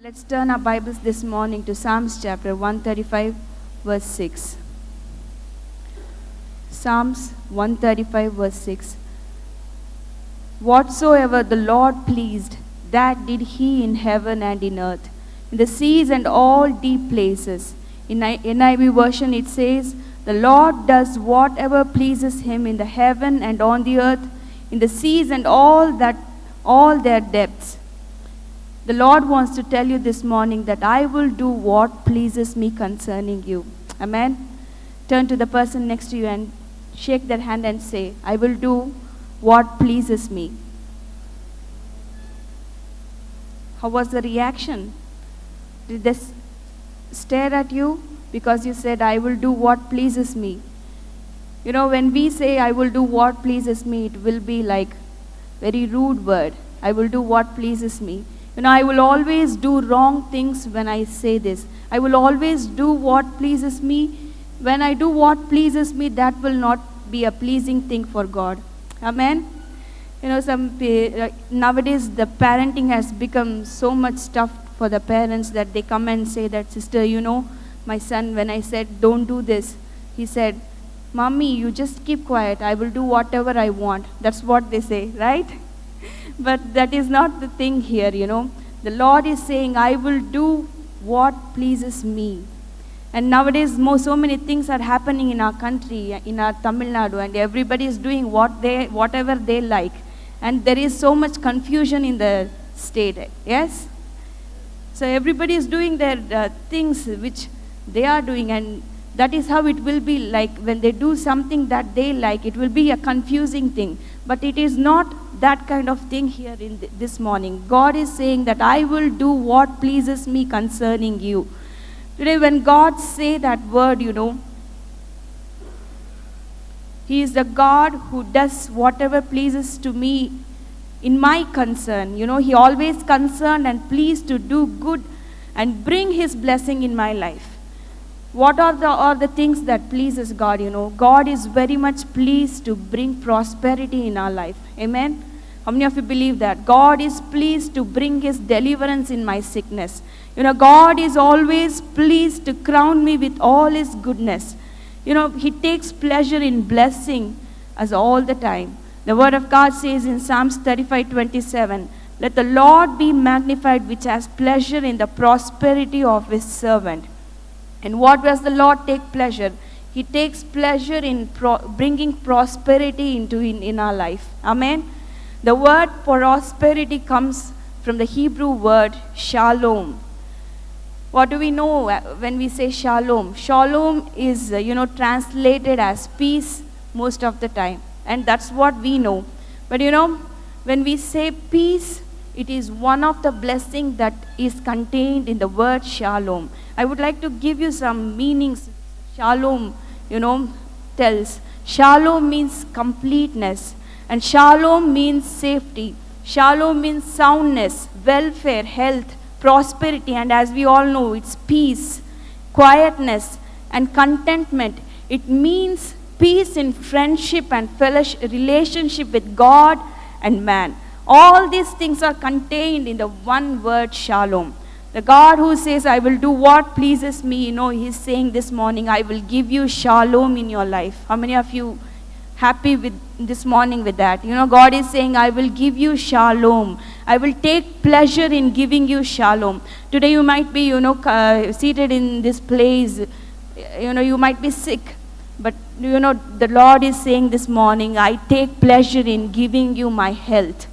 Let's turn our Bibles this morning to Psalms chapter 135, verse 6. Psalms 135, verse 6. Whatsoever the Lord pleased, that did he in heaven and in earth, in the seas and all deep places. In NIV version it says, the Lord does whatever pleases him in the heaven and on the earth, in the seas and all their depths. The Lord wants to tell you this morning that I will do what pleases me concerning you. Amen. Turn to the person next to you and shake their hand and say, I will do what pleases me. How was the reaction? Did they stare at you because you said, I will do what pleases me? You know, when we say, I will do what pleases me, it will be like very rude word. I will do what pleases me. You know, I will always do wrong things when I say this. I will always do what pleases me. When I do what pleases me, that will not be a pleasing thing for God. Amen? You know, nowadays the parenting has become so much tough for the parents that they come and say that, sister, you know, my son, when I said, don't do this, he said, Mommy, you just keep quiet. I will do whatever I want. That's what they say, right? But that is not the thing here, you know. The Lord is saying, I will do what pleases me. And nowadays, so many things are happening in our country, in our Tamil Nadu, and everybody is doing whatever they like. And there is so much confusion in the state, yes? So everybody is doing their things which they are doing, and that is how it will be like when they do something that they like. It will be a confusing thing. But it is not that kind of thing here in this morning. God is saying that I will do what pleases me concerning you. Today when God say that word, you know, He is the God who does whatever pleases to me in my concern. You know, He always concerned and pleased to do good and bring His blessing in my life. What are the things that pleases God, you know? God is very much pleased to bring prosperity in our life. Amen? How many of you believe that? God is pleased to bring His deliverance in my sickness. You know, God is always pleased to crown me with all His goodness. You know, He takes pleasure in blessing us all the time. The Word of God says in Psalms 35:27, let the Lord be magnified which has pleasure in the prosperity of His servant. And what does the Lord take pleasure? He takes pleasure in bringing prosperity in our life. Amen? The word prosperity comes from the Hebrew word shalom. What do we know when we say shalom? Shalom is, translated as peace most of the time. And that's what we know. But you know, when we say peace, it is one of the blessings that is contained in the word shalom. I would like to give you some meanings. Shalom, tells. Shalom means completeness. And shalom means safety. Shalom means soundness, welfare, health, prosperity. And as we all know, it's peace, quietness, and contentment. It means peace in friendship and fellowship, relationship with God and man. All these things are contained in the one word shalom. The God who says, I will do what pleases me, He's saying this morning, I will give you shalom in your life. How many of you happy with this morning with that? God is saying, I will give you shalom. I will take pleasure in giving you shalom. Today you might be, seated in this place. You might be sick. But, the Lord is saying this morning, I take pleasure in giving you my health.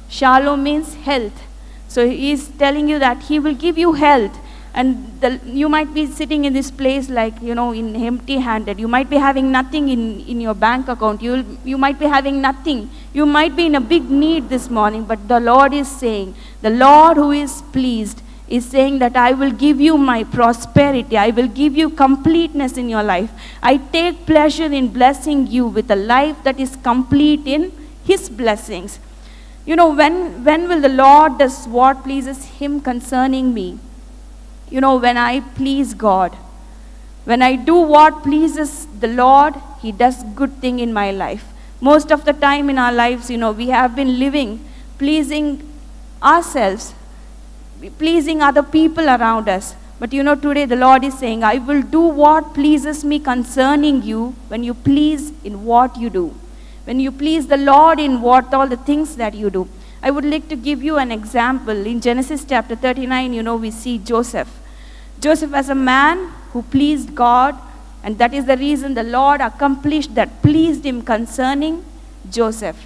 Shalom means health. So He is telling you that He will give you health. And you might be sitting in this place like, in empty-handed. You might be having nothing in your bank account. You might be having nothing. You might be in a big need this morning. But the Lord is saying, the Lord who is pleased is saying that I will give you my prosperity. I will give you completeness in your life. I take pleasure in blessing you with a life that is complete in His blessings. When will the Lord does what pleases Him concerning me? When I please God. When I do what pleases the Lord, He does good thing in my life. Most of the time in our lives, we have been living pleasing ourselves pleasing other people around us. But today the Lord is saying, I will do what pleases me concerning you when you please in what you do. When you please the Lord in what all the things that you do. I would like to give you an example. In Genesis chapter 39, we see Joseph. Joseph was a man who pleased God, and that is the reason the Lord accomplished that pleased him concerning Joseph.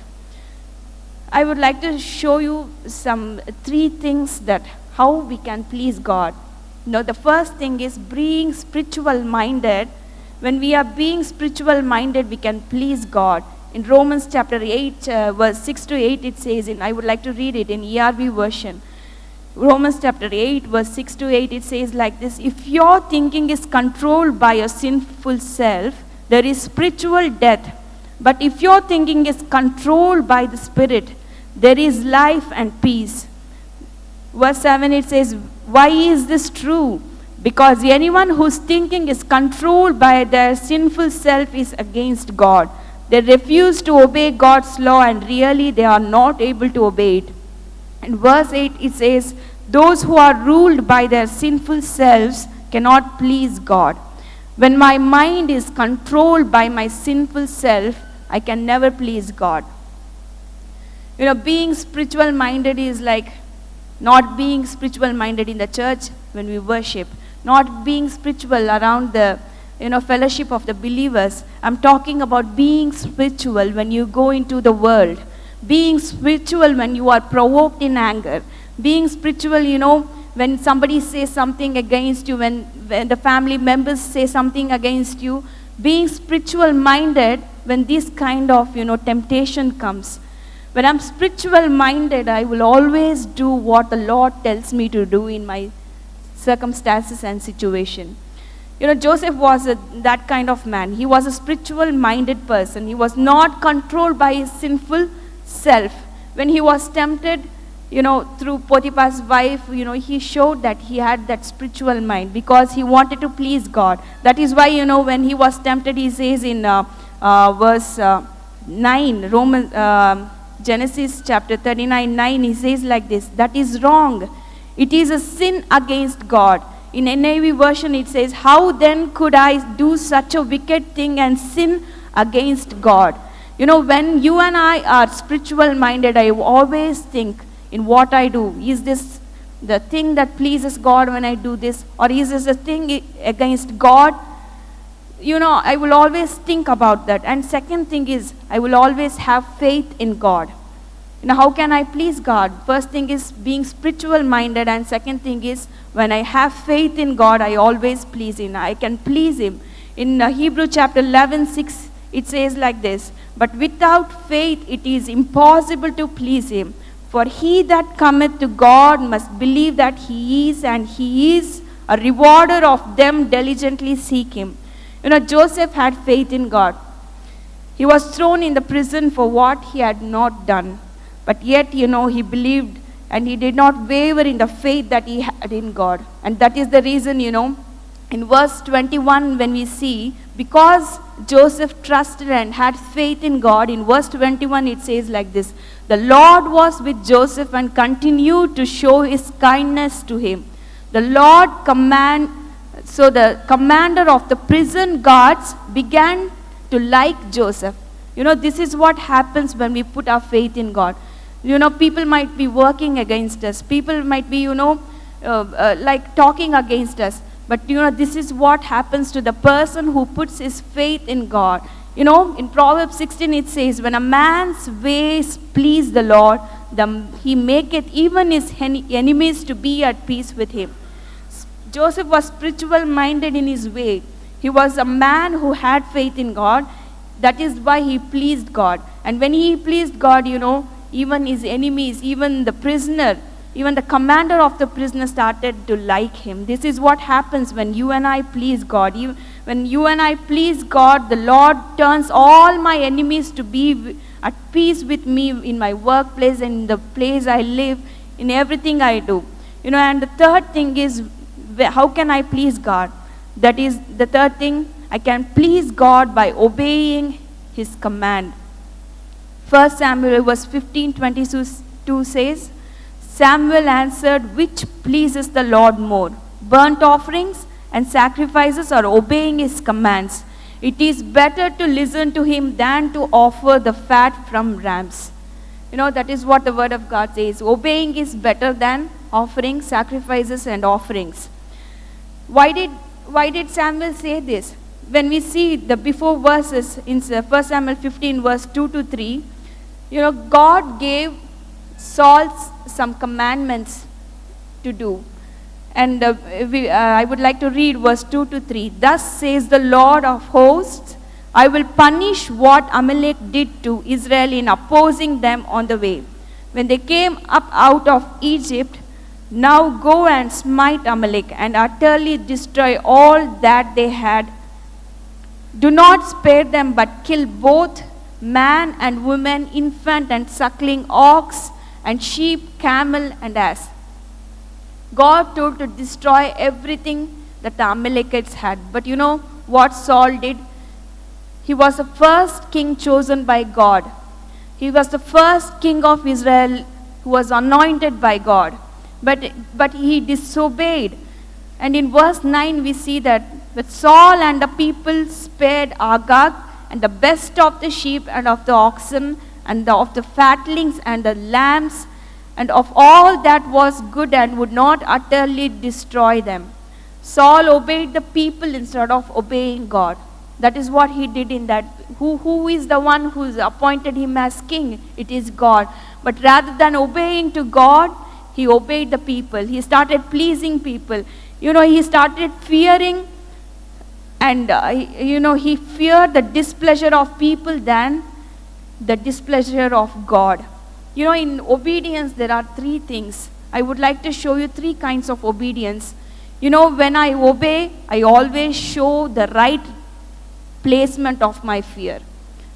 I would like to show you some 3 things that how we can please God. The first thing is being spiritual minded. When we are being spiritual minded, we can please God. In Romans chapter 8, verse 6 to 8, it says, I would like to read it in ERV version. Romans chapter 8, verse 6 to 8, it says like this: if your thinking is controlled by your sinful self, there is spiritual death. But if your thinking is controlled by the Spirit, there is life and peace. Verse 7, it says, why is this true? Because anyone whose thinking is controlled by their sinful self is against God. They refuse to obey God's law, and really they are not able to obey it. In verse 8 it says, those who are ruled by their sinful selves cannot please God. When my mind is controlled by my sinful self, I can never please God. Being spiritual minded is like not being spiritual minded in the church when we worship, not being spiritual around the fellowship of the believers. I'm talking about being spiritual when you go into the world. Being spiritual when you are provoked in anger. Being spiritual, when somebody says something against you, when the family members say something against you. Being spiritual minded when this kind of, temptation comes. When I'm spiritual minded, I will always do what the Lord tells me to do in my circumstances and situation. Joseph was that kind of man. He was a spiritual minded person. He was not controlled by his sinful self. When he was tempted, through Potiphar's wife, he showed that he had that spiritual mind because he wanted to please God. That is why, when he was tempted, he says in verse 9, Genesis chapter 39:9, he says like this: that is wrong. It is a sin against God. In NIV version it says, how then could I do such a wicked thing and sin against God? When you and I are spiritual minded, I always think in what I do. Is this the thing that pleases God when I do this? Or is this a thing against God? I will always think about that. And second thing is, I will always have faith in God. How can I please God? First thing is being spiritual minded, and second thing is when I have faith in God, I always please Him. I can please Him. In Hebrew chapter 11:6, it says like this: but without faith it is impossible to please Him. For he that cometh to God must believe that He is, and He is a rewarder of them diligently seek Him. Joseph had faith in God. He was thrown in the prison for what he had not done. But yet, he believed, and he did not waver in the faith that he had in God. And that is the reason, in verse 21, when we see, because Joseph trusted and had faith in God, in verse 21 it says like this: the Lord was with Joseph and continued to show His kindness to him. The commander of the prison guards began to like Joseph. This is what happens when we put our faith in God. People might be working against us. People might be, like talking against us. But, this is what happens to the person who puts his faith in God. In Proverbs 16 it says, when a man's ways please the Lord, he maketh even his enemies to be at peace with him. Joseph was spiritual minded in his way. He was a man who had faith in God. That is why he pleased God. And when he pleased God, even his enemies, even the prisoner, even the commander of the prisoner started to like him. This is what happens when you and I please God. When you and I please God, the Lord turns all my enemies to be at peace with me in my workplace, in the place I live, in everything I do. And the third thing is, how can I please God? That is the third thing. I can please God by obeying His command. 1 Samuel verse 15:22 says, Samuel answered, which pleases the Lord more, burnt offerings and sacrifices or obeying his commands? It is better to listen to him than to offer the fat from rams. That is what the word of God says. Obeying is better than offering sacrifices and offerings. Why did Samuel say this? When we see the before verses in 1 Samuel 15 verse 2 to 3, God gave Saul some commandments to do. And I would like to read verse 2 to 3. Thus says the Lord of hosts, I will punish what Amalek did to Israel in opposing them on the way, when they came up out of Egypt. Now go and smite Amalek and utterly destroy all that they had. Do not spare them, but kill both man and woman, infant and suckling, ox and sheep, camel and ass. God told to destroy everything that the Amalekites had. But you know what Saul did? He was the first king chosen by God. He was the first king of Israel who was anointed by God. But he disobeyed. And in verse 9 we see that with Saul and the people spared Agag and the best of the sheep and of the oxen and of the fatlings and the lambs and of all that was good, and would not utterly destroy them. Saul obeyed the people instead of obeying God. That is what he did in that. Who is the one who appointed him as king? It is God. But rather than obeying to God, he obeyed the people. He started pleasing people. He started fearing, and he feared the displeasure of people than the displeasure of God. In obedience there are three things. I would like to show you three kinds of obedience. When I obey, I always show the right placement of my fear.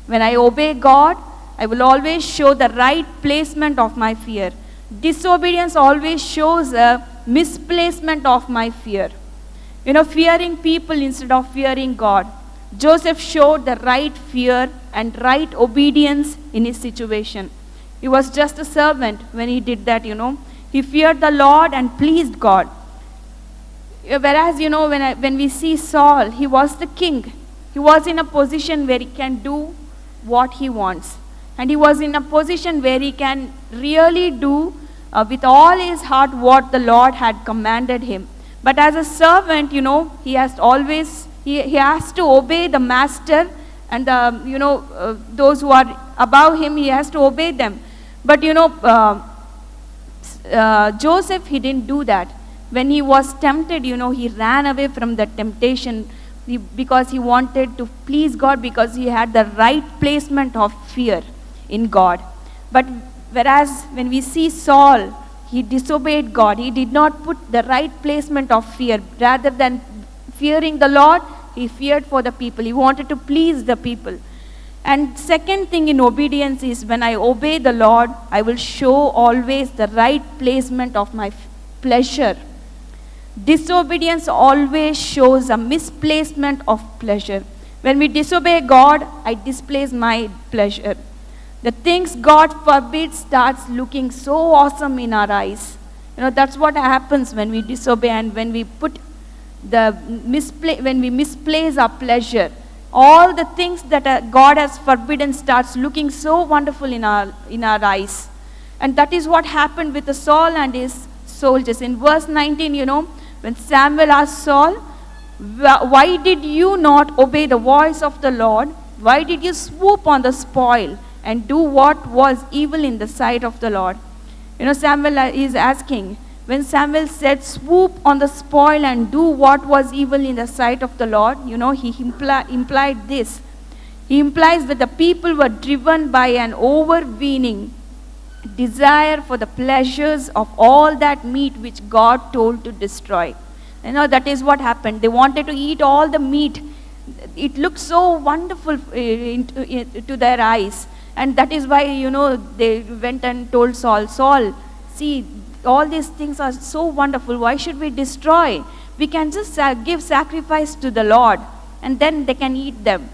When I obey God, I will always show the right placement of my fear. Disobedience always shows a misplacement of my fear. Fearing people instead of fearing God. Joseph showed the right fear and right obedience in his situation. He was just a servant when he did that, He feared the Lord and pleased God. Whereas, when we see Saul, he was the king. He was in a position where he can do what he wants. And he was in a position where he can really do with all his heart what the Lord had commanded him. But as a servant, he has always, he has to obey the master and those who are above him, he has to obey them. But Joseph, he didn't do that. When he was tempted, he ran away from the temptation because he wanted to please God, because he had the right placement of fear in God. But whereas when we see Saul, he disobeyed God. He did not put the right placement of fear. Rather than fearing the Lord, he feared for the people. He wanted to please the people. And second thing in obedience is, when I obey the Lord, I will show always the right placement of my pleasure. Disobedience always shows a misplacement of pleasure. When we disobey God, I displace my pleasure. The things God forbids starts looking so awesome in our eyes. That's what happens when we disobey, and when we put when we misplace our pleasure. All the things that God has forbidden starts looking so wonderful in our eyes. And that is what happened with Saul and his soldiers. In verse 19, when Samuel asked Saul, why did you not obey the voice of the Lord? Why did you swoop on the spoil and do what was evil in the sight of the Lord? Samuel is asking, when Samuel said swoop on the spoil and do what was evil in the sight of the Lord, he implied this. He implies that the people were driven by an overweening desire for the pleasures of all that meat which God told to destroy. That is what happened. They wanted to eat all the meat. It looked so wonderful to their eyes. And that is why, they went and told Saul, see, all these things are so wonderful. Why should we destroy? We can just give sacrifice to the Lord, and then they can eat them.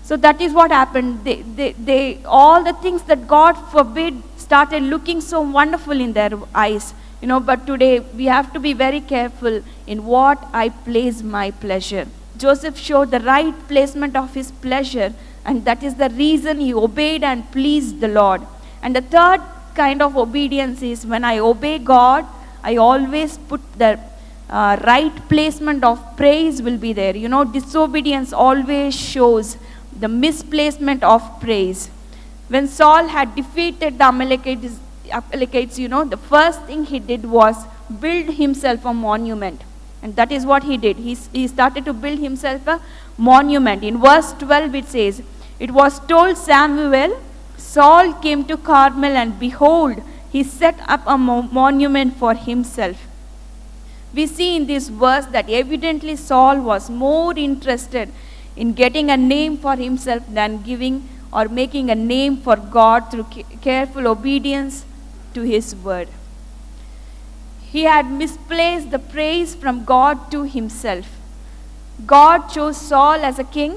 So that is what happened. They all the things that God forbid started looking so wonderful in their eyes. But today we have to be very careful in what I place my pleasure. Joseph showed the right placement of his pleasure, and that is the reason he obeyed and pleased the Lord. And the third kind of obedience is when I obey God, I always put the right placement of praise will be there. Disobedience always shows the misplacement of praise. When Saul had defeated the Amalekites, the first thing he did was build himself a monument. And that is what he did. He started to build himself a monument. In verse 12 it says, "It was told Samuel, Saul came to Carmel, and behold, he set up a monument for himself." We see in this verse that evidently Saul was more interested in getting a name for himself than giving or making a name for God through careful obedience to his word. He had misplaced the praise from God to himself. God chose Saul as a king,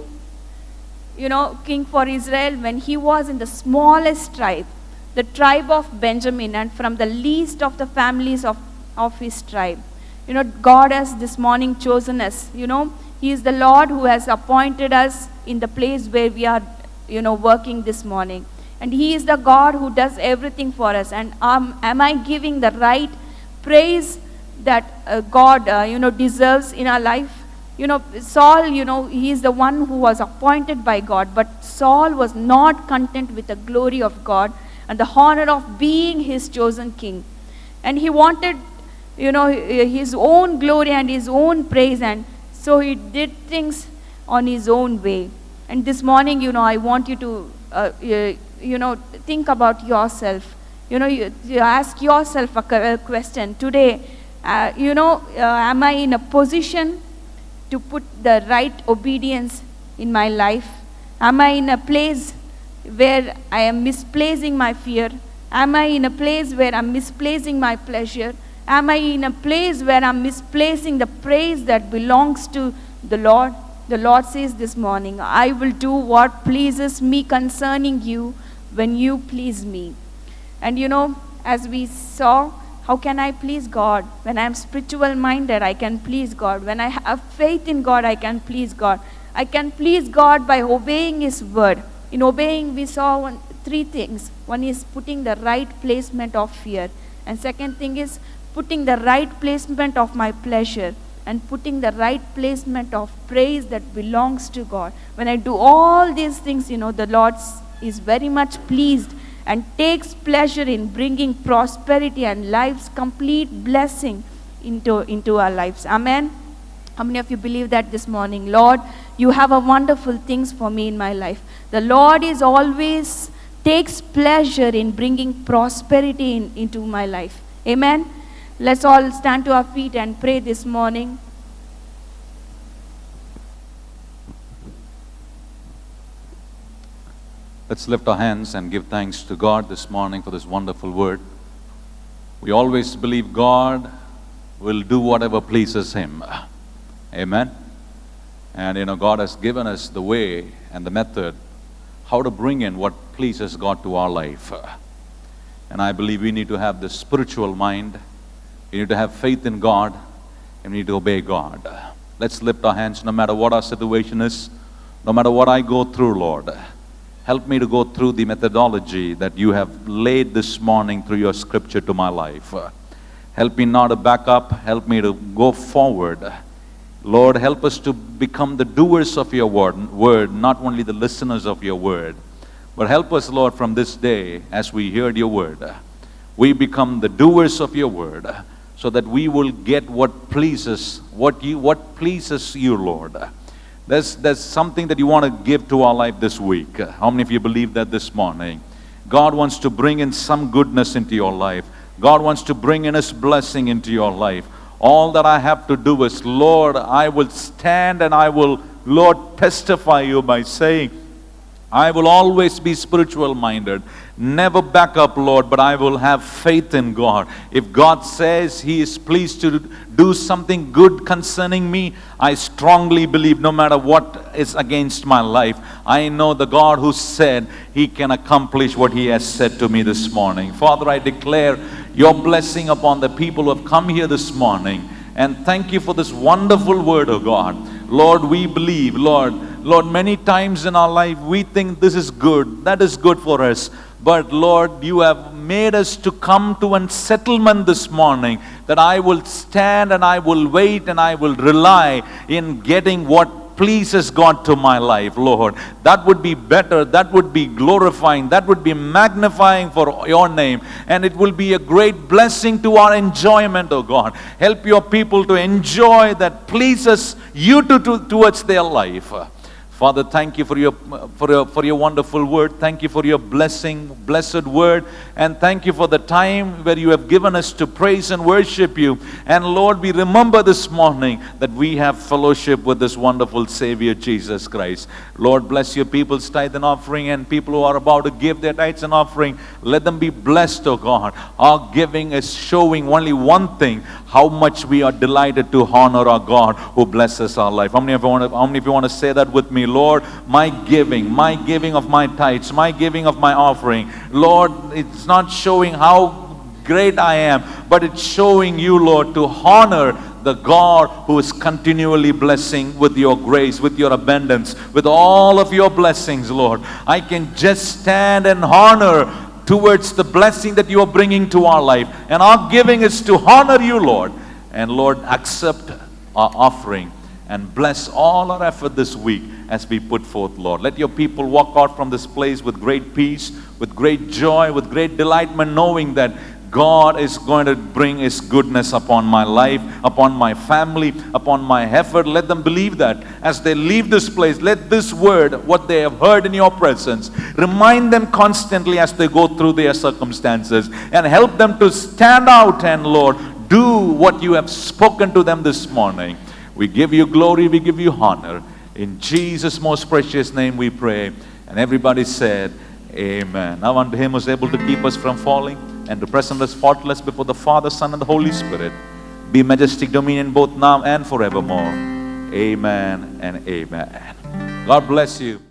king for Israel, when he was in the smallest tribe, the tribe of Benjamin, and from the least of the families of his tribe. God has this morning chosen us. He is the Lord who has appointed us in the place where we are, working this morning. And He is the God who does everything for us. And am I giving the right praise that God, deserves in our life? Saul, he is the one who was appointed by God. But Saul was not content with the glory of God and the honor of being His chosen king. And he wanted, his own glory and his own praise. And so he did things on his own way. And this morning, I want you to, think about yourself. You ask yourself a question. Today, am I in a position to put the right obedience in my life? Am I in a place where I am misplacing my fear? Am I in a place where I'm misplacing my pleasure? Am I in a place where I'm misplacing the praise that belongs to the Lord? The Lord says this morning, I will do what pleases me concerning you when you please me. And as we saw, how can I please God? When I'm spiritual minded, I can please God. When I have faith in God, I can please God. I can please God by obeying His word. In obeying, we saw three things. One is putting the right placement of fear. And second thing is putting the right placement of my pleasure. And putting the right placement of praise that belongs to God. When I do all these things, the Lord is very much pleased and takes pleasure in bringing prosperity and life's complete blessing into our lives. Amen. How many of you believe that this morning? Lord, you have a wonderful things for me in my life. The Lord is always takes pleasure in bringing prosperity into my life. Amen. Let's all stand to our feet and pray this morning. Let's lift our hands and give thanks to God this morning for this wonderful word. We always believe God will do whatever pleases Him. Amen. And God has given us the way and the method how to bring in what pleases God to our life. And I believe we need to have this spiritual mind. We need to have faith in God, and we need to obey God. Let's lift our hands no matter what our situation is, no matter what I go through, Lord. Help me to go through the methodology that you have laid this morning through your scripture to my life. Help me not to back up. Help me to go forward. Lord, help us to become the doers of your word, not only the listeners of your word. But help us, Lord, from this day, as we heard your word, we become the doers of your word, so that we will get what pleases you, Lord. There's something that you want to give to our life this week. How many of you believe that this morning? God wants to bring in some goodness into your life. God wants to bring in His blessing into your life. All that I have to do is, Lord, I will stand and I will, Lord, testify you by saying, I will always be spiritual minded. Never back up, Lord, but I will have faith in God. If God says He is pleased to do something good concerning me, I strongly believe no matter what is against my life, I know the God who said He can accomplish what He has said to me this morning. Father, I declare your blessing upon the people who have come here this morning. And thank you for this wonderful word, oh God. Lord, we believe, Lord, many times in our life we think this is good, that is good for us. But Lord, you have made us to come to a settlement this morning that I will stand and I will wait and I will rely in getting what pleases God to my life, Lord. That would be better, that would be glorifying, that would be magnifying for your name, and it will be a great blessing to our enjoyment, oh God. Help your people to enjoy that pleases you towards their life. Father, thank you for your wonderful word. Thank you for your blessed word. And thank you for the time where you have given us to praise and worship you. And Lord, we remember this morning that we have fellowship with this wonderful Savior, Jesus Christ. Lord, bless your people's tithe and offering, and people who are about to give their tithes and offering, let them be blessed, oh God. Our giving is showing only one thing, how much we are delighted to honor our God who blesses our life. How many of you want to say that with me? Lord, my giving of my tithes, my giving of my offering, Lord, it's not showing how great I am, but it's showing you, Lord, to honor the God who is continually blessing with your grace, with your abundance, with all of your blessings, Lord. I can just stand and honor towards the blessing that you are bringing to our life. And our giving is to honor you, Lord. And Lord, accept our offering and bless all our effort this week as we put forth, Lord. Let your people walk out from this place with great peace, with great joy, with great delightment, knowing that God is going to bring His goodness upon my life, upon my family, upon my effort. Let them believe that as they leave this place. Let this word, what they have heard in your presence, remind them constantly as they go through their circumstances, and help them to stand out and, Lord, do what you have spoken to them this morning. We give you glory, we give you honor. In Jesus' most precious name we pray. And everybody said, amen. Now unto Him who is able to keep us from falling and to present us faultless before the Father, Son, and the Holy Spirit, be majestic dominion both now and forevermore. Amen and amen. God bless you.